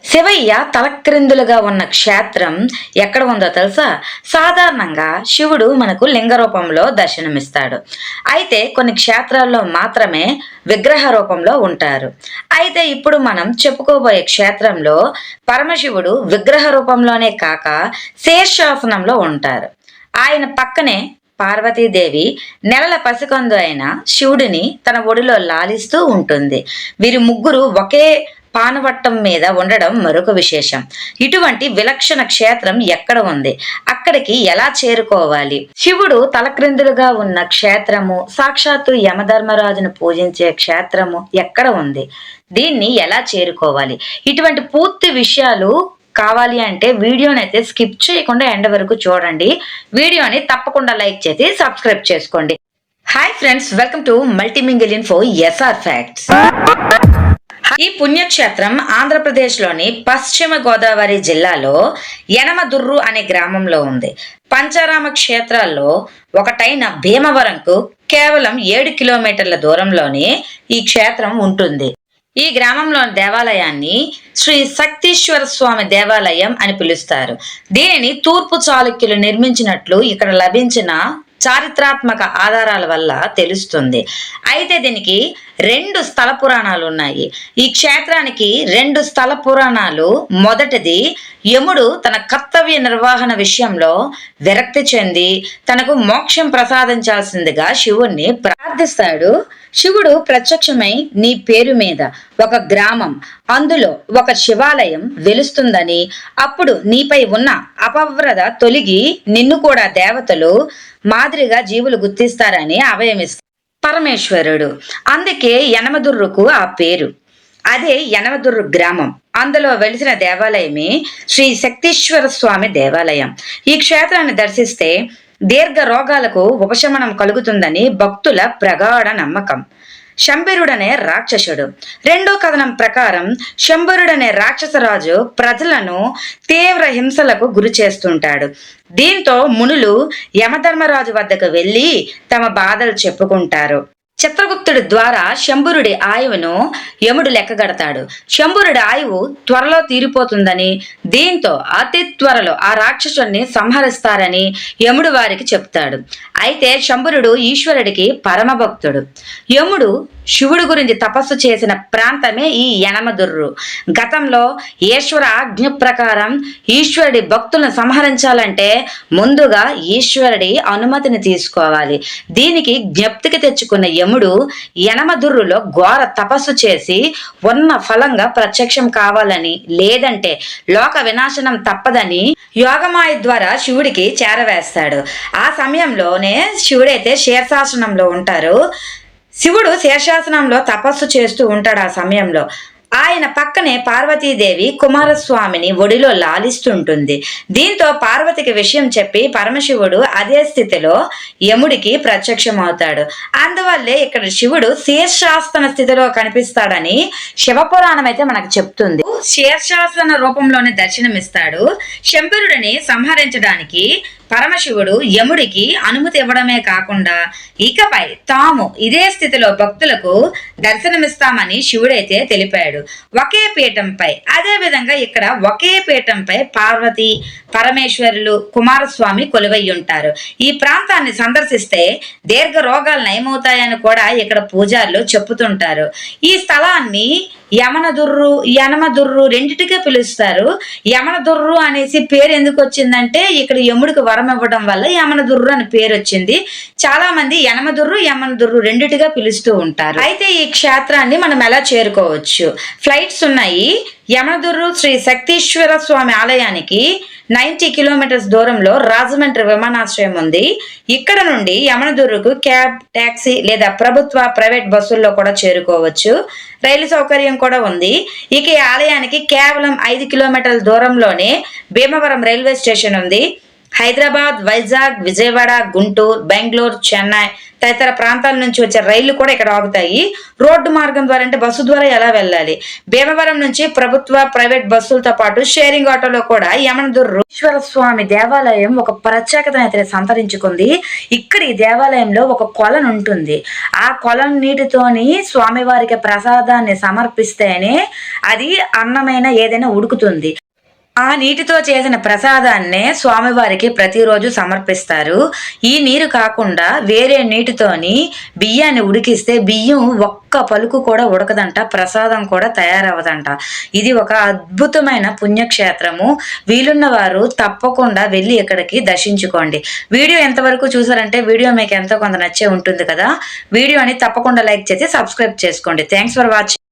శివయ్య తలక్రిందులుగా ఉన్న క్షేత్రం ఎక్కడ ఉందో తెలుసా? సాధారణంగా శివుడు మనకు లింగ రూపంలో దర్శనమిస్తాడు. అయితే కొన్ని క్షేత్రాల్లో మాత్రమే విగ్రహ రూపంలో ఉంటారు. అయితే ఇప్పుడు మనం చెప్పుకోబోయే క్షేత్రంలో పరమశివుడు విగ్రహ రూపంలోనే కాక శేషాసనంలో ఉంటారు. ఆయన పక్కనే పార్వతీదేవి నెలల పసికందు అయిన శివుడిని తన ఒడిలో లాలిస్తూ ఉంటుంది. వీరి ముగ్గురు ఒకే పానవట్టం మీద ఉండడం మరొక విశేషం. ఇటువంటి విలక్షణ క్షేత్రం ఎక్కడ ఉంది? అక్కడికి ఎలా చేరుకోవాలి? శివుడు తలక్రిందులుగా ఉన్న క్షేత్రము, సాక్షాత్తు యమధర్మరాజును పూజించే క్షేత్రము ఎక్కడ ఉంది? దీన్ని ఎలా చేరుకోవాలి? ఇటువంటి పూర్తి విషయాలు కావాలి అంటే వీడియోని అయితే స్కిప్ చేయకుండా ఎండ్ వరకు చూడండి. వీడియోని తప్పకుండా లైక్ చేసి సబ్స్క్రైబ్ చేసుకోండి. Hi friends, welcome to Multimingle info SR facts. ఈ పుణ్యక్షేత్రం ఆంధ్రప్రదేశ్లోని పశ్చిమ గోదావరి జిల్లాలో యనమదుర్రు అనే గ్రామంలో ఉంది. పంచారామ క్షేత్రాల్లో ఒకటైన భీమవరంకు కేవలం 7 కిలోమీటర్ల దూరంలోనే ఈ క్షేత్రం ఉంటుంది. ఈ గ్రామంలోని దేవాలయాన్ని శ్రీ శక్తీశ్వర స్వామి దేవాలయం అని పిలుస్తారు. దీనిని తూర్పు చాళుక్యులు నిర్మించినట్లు ఇక్కడ లభించిన చారిత్రాత్మక ఆధారాల వల్ల తెలుస్తుంది. అయితే దీనికి 2 స్థల పురాణాలు ఉన్నాయి. ఈ క్షేత్రానికి 2 స్థల పురాణాలు. మొదటిది, యముడు తన కర్తవ్య నిర్వహణ విషయంలో విరక్తి చెంది తనకు మోక్షం ప్రసాదించాల్సిందిగా శివుణ్ణి ప్రార్థిస్తాడు. శివుడు ప్రత్యక్షమై నీ పేరు మీద ఒక గ్రామం, అందులో ఒక శివాలయం వెలుస్తుందని, అప్పుడు నీపై ఉన్న అపవ్రత తొలగి నిన్ను కూడా దేవతలు మాదిరిగా జీవులు గుర్తిస్తారని అభయమిస్తారు పరమేశ్వరుడు. అందుకే యనమదుర్రుకు ఆ పేరు. అదే యనమదుర్రు గ్రామం. అందులో వెలిసిన దేవాలయమే శ్రీ శక్తీశ్వర స్వామి దేవాలయం. ఈ క్షేత్రాన్ని దర్శిస్తే దీర్ఘ రోగాలకు ఉపశమనం కలుగుతుందని భక్తుల ప్రగాఢ నమ్మకం. శంబరుడనే రాక్షసుడు. 2వ కథనం ప్రకారం శంబరుడనే రాక్షసరాజు ప్రజలను తీవ్ర హింసలకు గురి చేస్తుంటాడు. దీంతో మునులు యమధర్మరాజు వద్దకు వెళ్ళి తమ బాధలు చెప్పుకుంటారు. చిత్రగుప్తుడి ద్వారా శంబరుడి ఆయువును యముడు లెక్కగడతాడు. శంబరుడి ఆయువు త్వరలో తీరిపోతుందని, దీంతో అతి త్వరలో ఆ రాక్షసుని సంహరిస్తారని యముడు వారికి చెప్తాడు. అయితే శంబరుడు ఈశ్వరుడికి పరమభక్తుడు. యముడు శివుడి గురించి తపస్సు చేసిన ప్రాంతమే ఈ యనమదుర్రు. గతంలో ఈశ్వర ఆజ్ఞ ప్రకారం ఈశ్వరుడి భక్తులను సంహరించాలంటే ముందుగా ఈశ్వరుడి అనుమతిని తీసుకోవాలి. దీనికి జ్ఞప్తికి తెచ్చుకున్న యముడు యనమదుర్రులో ఘోర తపస్సు చేసి ఉన్న ఫలంగా ప్రత్యక్షం కావాలని, లేదంటే లోక వినాశనం తప్పదని యోగమాయ ద్వారా శివుడికి చేరవేస్తాడు. ఆ సమయంలోనే శివుడైతే శీర్షాసనంలో ఉంటారు. శివుడు శీర్షాసనంలో తపస్సు చేస్తూ ఉంటాడు. ఆ సమయంలో ఆయన పక్కనే పార్వతీదేవి కుమారస్వామిని ఒడిలో లాలిస్తుంటుంది. దీంతో పార్వతికి విషయం చెప్పి పరమశివుడు అదే స్థితిలో యముడికి ప్రత్యక్షమవుతాడు. అందువల్లే ఇక్కడ శివుడు శీర్షాసన స్థితిలో కనిపిస్తాడని శివపురాణం అయితే మనకు చెప్తుంది. శీర్షాసన రూపంలోనే దర్శనమిస్తాడు. శంబరుడిని సంహరించడానికి పరమశివుడు యముడికి అనుమతి ఇవ్వడమే కాకుండా ఇకపై తాము ఇదే స్థితిలో భక్తులకు దర్శనమిస్తామని శివుడైతే తెలిపాడు. ఒకే పీఠంపై, అదే విధంగా ఇక్కడ ఒకే పీఠంపై పార్వతి, పరమేశ్వరులు, కుమారస్వామి కొలువై ఉంటారు. ఈ ప్రాంతాన్ని సందర్శిస్తే దీర్ఘ రోగాలు నయమవుతాయని కూడా ఇక్కడ పూజారులు చెప్పుతుంటారు. ఈ స్థలాన్ని యనమదుర్రు రెండిటిగా పిలుస్తారు. యమనదుర్రు అనేసి పేరు ఎందుకు వచ్చిందంటే ఇక్కడ యముడికి వరం ఇవ్వడం వల్ల యమనదుర్రు అని పేరు వచ్చింది. చాలా మంది యమనదుర్రు రెండిటిగా పిలుస్తూ ఉంటారు. అయితే ఈ క్షేత్రాన్ని మనం ఎలా చేరుకోవచ్చు? ఫ్లైట్స్ ఉన్నాయి. యమనదుర్రు శ్రీ శక్తీశ్వర స్వామి ఆలయానికి 90 కిలోమీటర్స్ దూరంలో రాజమండ్రి విమానాశ్రయం ఉంది. ఇక్కడ నుండి యమనదుర్రుకు క్యాబ్, ట్యాక్సీ లేదా ప్రభుత్వ, ప్రైవేట్ బస్సుల్లో కూడా చేరుకోవచ్చు. రైలు సౌకర్యం కూడా ఉంది. ఇక ఈ ఆలయానికి కేవలం 5 కిలోమీటర్ల దూరంలోనే భీమవరం రైల్వే స్టేషన్ ఉంది. హైదరాబాద్, వైజాగ్, విజయవాడ, గుంటూరు, బెంగళూరు, చెన్నై తదితర ప్రాంతాల నుంచి వచ్చే రైళ్లు కూడా ఇక్కడ ఆగుతాయి. రోడ్డు మార్గం ద్వారా అంటే బస్సు ద్వారా ఎలా వెళ్ళాలి? భీమవరం నుంచి ప్రభుత్వ, ప్రైవేట్ బస్సులతో పాటు షేరింగ్ ఆటోలో కూడా యమనదుర్గేశ్వర స్వామి దేవాలయం ఒక ప్రత్యేకతను అయితే సంతరించుకుంది. ఇక్కడ ఈ దేవాలయంలో ఒక కొలను ఉంటుంది. ఆ కొలను నీటితోని స్వామివారికి ప్రసాదాన్ని సమర్పిస్తేనే అది అన్నమైన ఏదైనా ఉడుకుతుంది. ఆ నీటితో చేసిన ప్రసాదాన్నే స్వామివారికి ప్రతిరోజు సమర్పిస్తారు. ఈ నీరు కాకుండా వేరే నీటితోని బియ్యాన్ని ఉడికిస్తే బియ్యం ఒక్క పలుకు కూడా ఉడకదంట, ప్రసాదం కూడా తయారవదంట. ఇది ఒక అద్భుతమైన పుణ్యక్షేత్రము. వీలున్న వారు తప్పకుండా వెళ్ళి ఇక్కడికి దర్శించుకోండి. వీడియో ఎంతవరకు చూసారంటే వీడియో మీకు ఎంతో కొంత నచ్చే ఉంటుంది కదా. వీడియోని తప్పకుండా లైక్ చేసి సబ్స్క్రైబ్ చేసుకోండి. Thanks for watching.